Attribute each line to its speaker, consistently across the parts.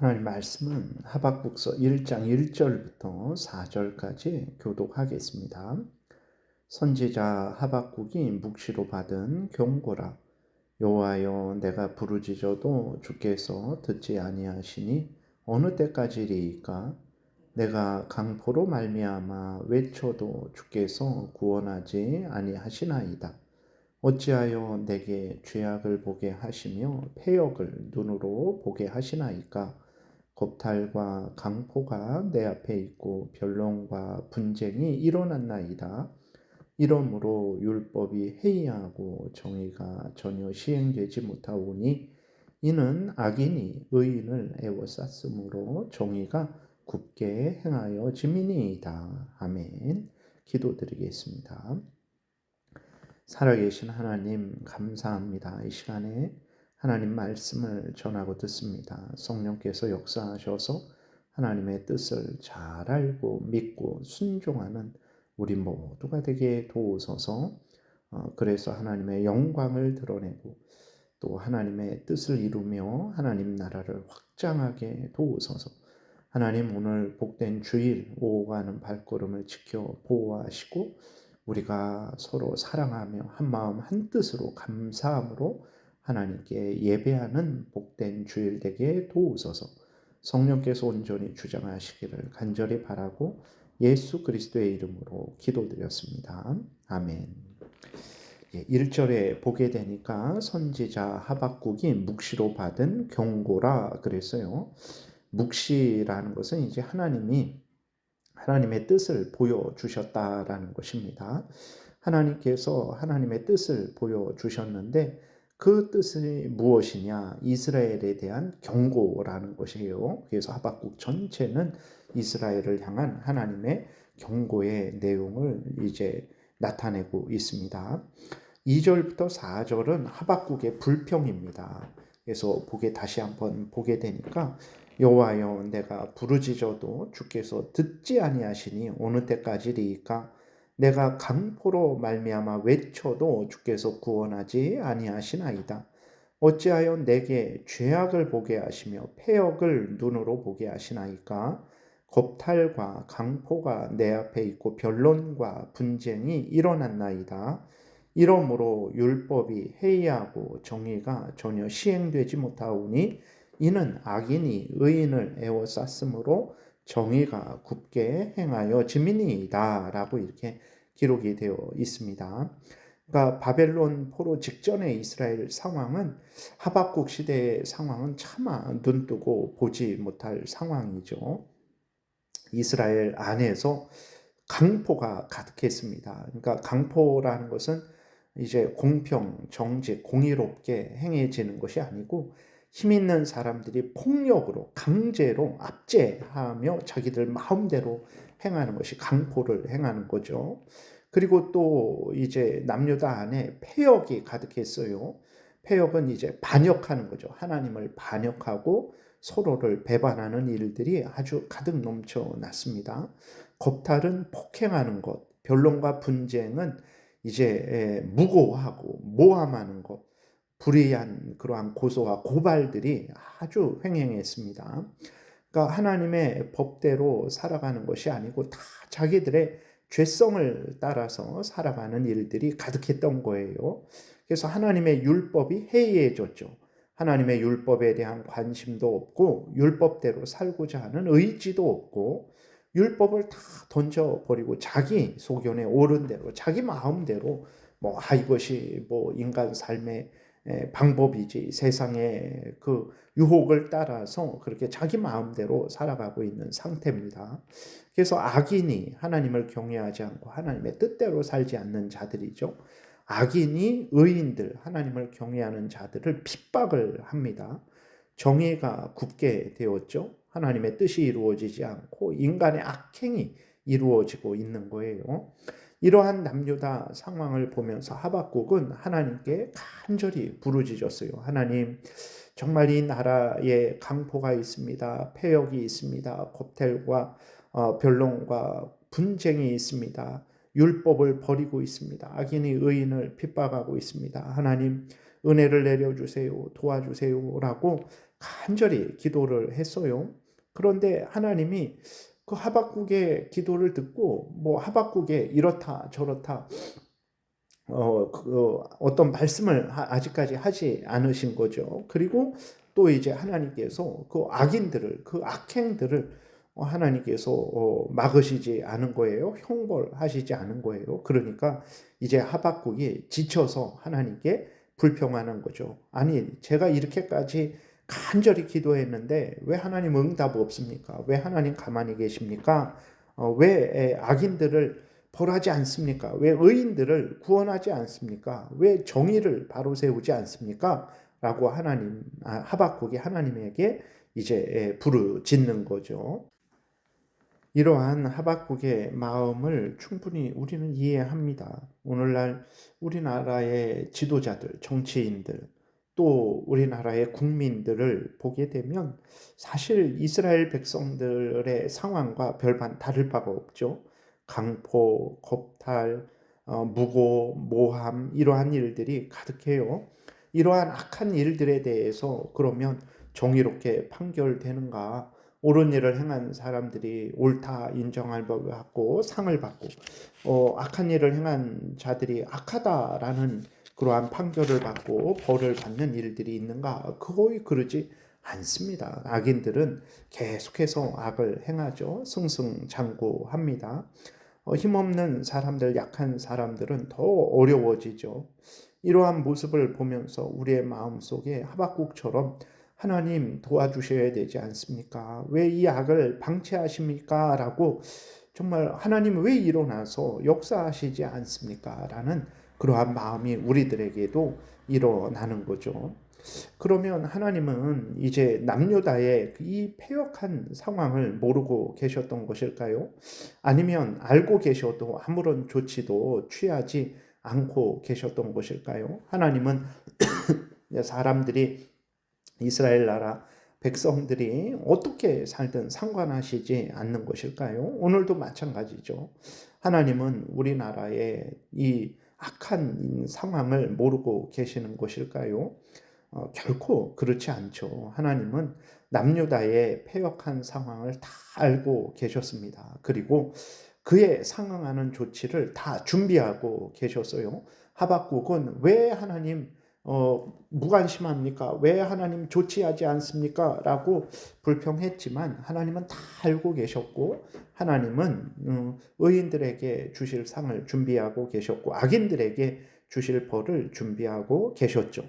Speaker 1: 하나님 말씀은 하박국서 1장 1절부터 4절까지 교독하겠습니다. 선지자 하박국이 묵시로 받은 경고라. 여호와여, 내가 부르짖어도 주께서 듣지 아니하시니 어느 때까지리이까? 내가 강포로 말미암아 외쳐도 주께서 구원하지 아니하시나이다. 어찌하여 내게 죄악을 보게 하시며 패역을 눈으로 보게 하시나이까? 겁탈과 강포가 내 앞에 있고 변론과 분쟁이 일어났나이다. 이러므로 율법이 해이하고 정의가 전혀 시행되지 못하오니 이는 악인이 의인을 애워쌌으므로 정의가 굳게 행하여 지민이이다. 아멘. 기도드리겠습니다. 살아계신 하나님 감사합니다. 이 시간에 하나님 말씀을 전하고 듣습니다. 성령께서 역사하셔서 하나님의 뜻을 잘 알고 믿고 순종하는 우리 모두가 되게 도우소서. 그래서 하나님의 영광을 드러내고 또 하나님의 뜻을 이루며 하나님 나라를 확장하게 도우소서. 하나님, 오늘 복된 주일 오가는 발걸음을 지켜 보호하시고 우리가 서로 사랑하며 한마음 한뜻으로 감사함으로 하나님께 예배하는 복된 주일 되게 도우소서. 성령께서 온전히 주장하시기를 간절히 바라고 예수 그리스도의 이름으로 기도드렸습니다. 아멘. 1절에 보게 되니까 선지자 하박국이 묵시로 받은 경고라 그랬어요. 묵시라는 것은 이제 하나님의 뜻을 보여주셨다라는 것입니다. 하나님께서 하나님의 뜻을 보여주셨는데 그 뜻이 무엇이냐? 이스라엘에 대한 경고라는 것이에요. 그래서 하박국 전체는 이스라엘을 향한 하나님의 경고의 내용을 이제 나타내고 있습니다. 2절부터 4절은 하박국의 불평입니다. 그래서 다시 한번 보게 되니까 여호와여, 내가 부르짖어도 주께서 듣지 아니하시니 어느 때까지리이까? 내가 강포로 말미암아 외쳐도 주께서 구원하지 아니하시나이다. 어찌하여 내게 죄악을 보게 하시며 패역을 눈으로 보게 하시나이까? 겁탈과 강포가 내 앞에 있고 변론과 분쟁이 일어났나이다. 이러므로 율법이 해이하고 정의가 전혀 시행되지 못하오니 이는 악인이 의인을 애워쌌으므로 정의가 굳게 행하여 지민이이다 라고 이렇게 기록이 되어 있습니다. 그러니까 바벨론 포로 직전의 이스라엘 상황은 하박국 시대의 상황은 차마 눈뜨고 보지 못할 상황이죠. 이스라엘 안에서 강포가 가득했습니다. 그러니까 강포라는 것은 이제 공평, 정직, 공의롭게 행해지는 것이 아니고 힘 있는 사람들이 폭력으로 강제로 압제하며 자기들 마음대로 행하는 것이 강포를 행하는 거죠. 그리고 또 이제 남유다 안에 패역이 가득했어요. 패역은 이제 반역하는 거죠. 하나님을 반역하고 서로를 배반하는 일들이 아주 가득 넘쳐났습니다. 겁탈은 폭행하는 것, 변론과 분쟁은 이제 무고하고 모함하는 것, 불의한 그러한 고소와 고발들이 아주 횡행했습니다. 그러니까 하나님의 법대로 살아가는 것이 아니고 다 자기들의 죄성을 따라서 살아가는 일들이 가득했던 거예요. 그래서 하나님의 율법이 해이해졌죠. 하나님의 율법에 대한 관심도 없고 율법대로 살고자 하는 의지도 없고 율법을 다 던져버리고 자기 소견에 옳은 대로 자기 마음대로 이것이 인간 삶의 방법이지 세상의 그 유혹을 따라서 그렇게 자기 마음대로 살아가고 있는 상태입니다. 그래서 악인이 하나님을 경외하지 않고 하나님의 뜻대로 살지 않는 자들이죠. 악인이 의인들, 하나님을 경외하는 자들을 핍박을 합니다. 정의가 굳게 되었죠. 하나님의 뜻이 이루어지지 않고 인간의 악행이 이루어지고 있는 거예요. 이러한 남유다 상황을 보면서 하박국은 하나님께 간절히 부르짖었어요. 하나님, 정말 이 나라에 강포가 있습니다. 패역이 있습니다. 겁탈과 변론과 분쟁이 있습니다. 율법을 버리고 있습니다. 악인이 의인을 핍박하고 있습니다. 하나님, 은혜를 내려주세요. 도와주세요. 라고 간절히 기도를 했어요. 그런데 하나님이 그 하박국의 기도를 듣고 뭐 하박국에 이렇다 저렇다 어떤 말씀을 아직까지 하지 않으신 거죠. 그리고 또 이제 하나님께서 그 악인들을, 그 악행들을 하나님께서 막으시지 않은 거예요. 형벌하시지 않은 거예요. 그러니까 이제 하박국이 지쳐서 하나님께 불평하는 거죠. 아니, 제가 이렇게까지 간절히 기도했는데 왜 하나님 응답 없습니까? 왜 하나님 가만히 계십니까? 왜 악인들을 벌하지 않습니까? 왜 의인들을 구원하지 않습니까? 왜 정의를 바로 세우지 않습니까? 라고 하박국이 하나님에게 이제 부르짖는 거죠. 이러한 하박국의 마음을 충분히 우리는 이해합니다. 오늘날 우리나라의 지도자들, 정치인들, 또 우리나라의 국민들을 보게 되면 사실 이스라엘 백성들의 상황과 별반 다를 바가 없죠. 강포, 겁탈, 무고, 모함 이러한 일들이 가득해요. 이러한 악한 일들에 대해서 그러면 정의롭게 판결되는가? 옳은 일을 행한 사람들이 옳다 인정할 법을 받고 상을 받고 악한 일을 행한 자들이 악하다라는 그러한 판결을 받고 벌을 받는 일들이 있는가? 거의 그러지 않습니다. 악인들은 계속해서 악을 행하죠. 승승장구합니다. 힘없는 사람들, 약한 사람들은 더 어려워지죠. 이러한 모습을 보면서 우리의 마음속에 하박국처럼 하나님 도와주셔야 되지 않습니까? 왜 이 악을 방치하십니까? 라고 정말 하나님 왜 일어나서 역사하시지 않습니까? 라는 그러한 마음이 우리들에게도 일어나는 거죠. 그러면 하나님은 이제 남유다의 이 패역한 상황을 모르고 계셨던 것일까요? 아니면 알고 계셔도 아무런 조치도 취하지 않고 계셨던 것일까요? 하나님은 사람들이 이스라엘 나라 백성들이 어떻게 살든 상관하시지 않는 것일까요? 오늘도 마찬가지죠. 하나님은 우리나라의 이 악한 상황을 모르고 계시는 것일까요? 결코 그렇지 않죠. 하나님은 남유다의 패역한 상황을 다 알고 계셨습니다. 그리고 그에 상응하는 조치를 다 준비하고 계셨어요. 하박국은 왜 하나님 무관심합니까? 왜 하나님 조치하지 않습니까? 라고 불평했지만 하나님은 다 알고 계셨고 하나님은 의인들에게 주실 상을 준비하고 계셨고 악인들에게 주실 벌을 준비하고 계셨죠.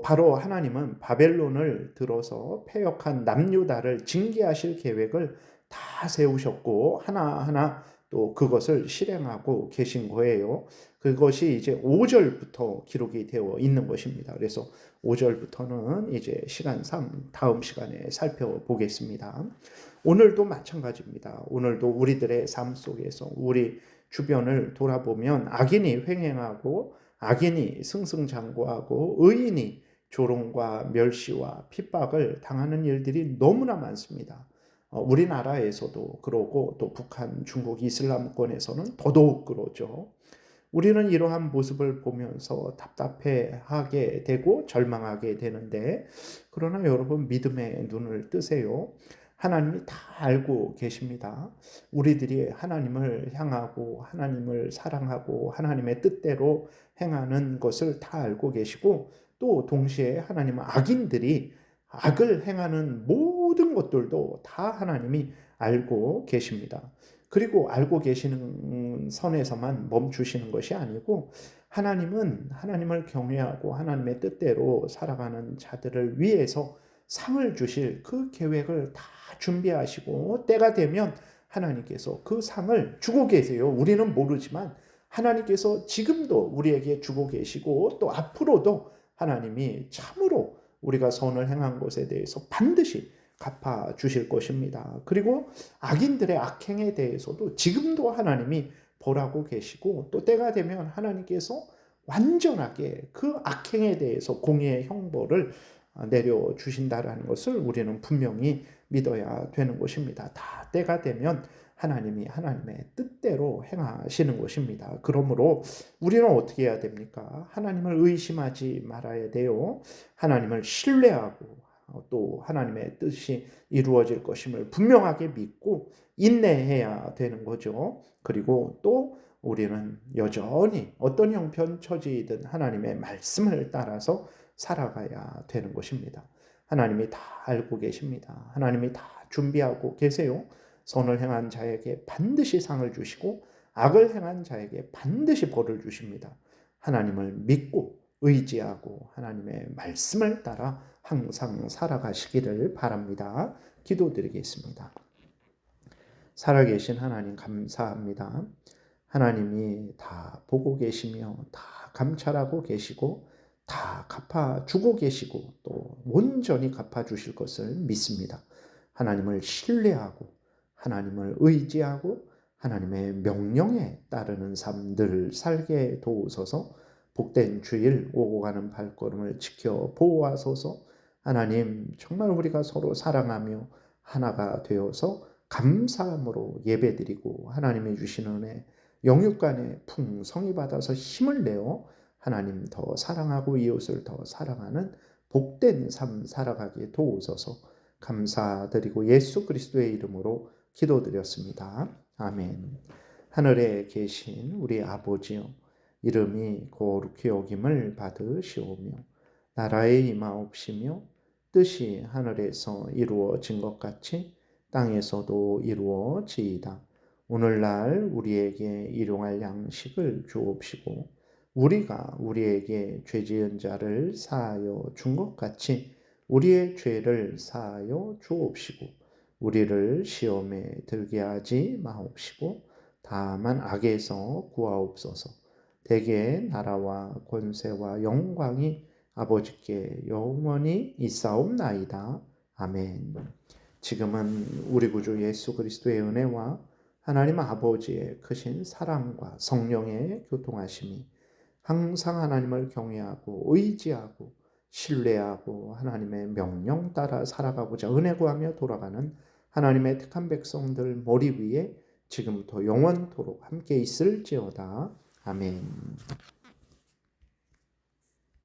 Speaker 1: 바로 하나님은 바벨론을 들어서 패역한 남유다를 징계하실 계획을 다 세우셨고 하나하나 또 그것을 실행하고 계신 거예요. 그것이 이제 5절부터 기록이 되어 있는 것입니다. 그래서 5절부터는 이제 시간상 다음 시간에 살펴보겠습니다. 오늘도 마찬가지입니다. 오늘도 우리들의 삶 속에서 우리 주변을 돌아보면 악인이 횡행하고 악인이 승승장구하고 의인이 조롱과 멸시와 핍박을 당하는 일들이 너무나 많습니다. 우리나라에서도 그러고 또 북한, 중국, 이슬람권에서는 더더욱 그러죠. 우리는 이러한 모습을 보면서 답답해하게 되고 절망하게 되는데 그러나 여러분 믿음의 눈을 뜨세요. 하나님이 다 알고 계십니다. 우리들이 하나님을 향하고 하나님을 사랑하고 하나님의 뜻대로 행하는 것을 다 알고 계시고 또 동시에 하나님은 악인들이 악을 행하는 모든 것들도 다 하나님이 알고 계십니다. 그리고 알고 계시는 선에서만 멈추시는 것이 아니고 하나님은 하나님을 경외하고 하나님의 뜻대로 살아가는 자들을 위해서 상을 주실 그 계획을 다 준비하시고 때가 되면 하나님께서 그 상을 주고 계세요. 우리는 모르지만 하나님께서 지금도 우리에게 주고 계시고 또 앞으로도 하나님이 참으로 우리가 선을 행한 것에 대해서 반드시 갚아 주실 것입니다. 그리고 악인들의 악행에 대해서도 지금도 하나님이 벌하고 계시고 또 때가 되면 하나님께서 완전하게 그 악행에 대해서 공의의 형벌을 내려주신다라는 것을 우리는 분명히 믿어야 되는 것입니다. 다 때가 되면 하나님이 하나님의 뜻대로 행하시는 것입니다. 그러므로 우리는 어떻게 해야 됩니까? 하나님을 의심하지 말아야 돼요. 하나님을 신뢰하고 또 하나님의 뜻이 이루어질 것임을 분명하게 믿고 인내해야 되는 거죠. 그리고 또 우리는 여전히 어떤 형편처지이든 하나님의 말씀을 따라서 살아가야 되는 것입니다. 하나님이 다 알고 계십니다. 하나님이 다 준비하고 계세요. 선을 행한 자에게 반드시 상을 주시고 악을 행한 자에게 반드시 벌을 주십니다. 하나님을 믿고 의지하고 하나님의 말씀을 따라 항상 살아가시기를 바랍니다. 기도드리겠습니다. 살아계신 하나님 감사합니다. 하나님이 다 보고 계시며 다 감찰하고 계시고 다 갚아주고 계시고 또 온전히 갚아주실 것을 믿습니다. 하나님을 신뢰하고 하나님을 의지하고 하나님의 명령에 따르는 삶들 살게 도우소서. 복된 주일 오고 가는 발걸음을 지켜 보호하소서. 하나님 정말 우리가 서로 사랑하며 하나가 되어서 감사함으로 예배드리고 하나님이 주시는 은혜 영육간에 풍성히 받아서 힘을 내어 하나님 더 사랑하고 이웃을 더 사랑하는 복된 삶 살아가게 도우소서. 감사드리고 예수 그리스도의 이름으로 기도드렸습니다. 아멘. 하늘에 계신 우리 아버지여, 이름이 거룩히 여김을 받으시오며 나라의 임하옵시며 뜻이 하늘에서 이루어진 것 같이 땅에서도 이루어지이다. 오늘날 우리에게 일용할 양식을 주옵시고 우리가 우리에게 죄 지은 자를 사하여 준 것 같이 우리의 죄를 사하여 주옵시고 우리를 시험에 들게 하지 마옵시고 다만 악에서 구하옵소서. 대개 나라와 권세와 영광이 아버지께 영원히 있사옵나이다. 아멘. 지금은 우리 구주 예수 그리스도의 은혜와 하나님 아버지의 크신 사랑과 성령의 교통하심이 항상 하나님을 경외하고 의지하고 신뢰하고 하나님의 명령 따라 살아가고자 은혜 구하며 돌아가는 하나님의 택한 백성들 머리 위에 지금부터 영원토록 함께 있을지어다. 아멘.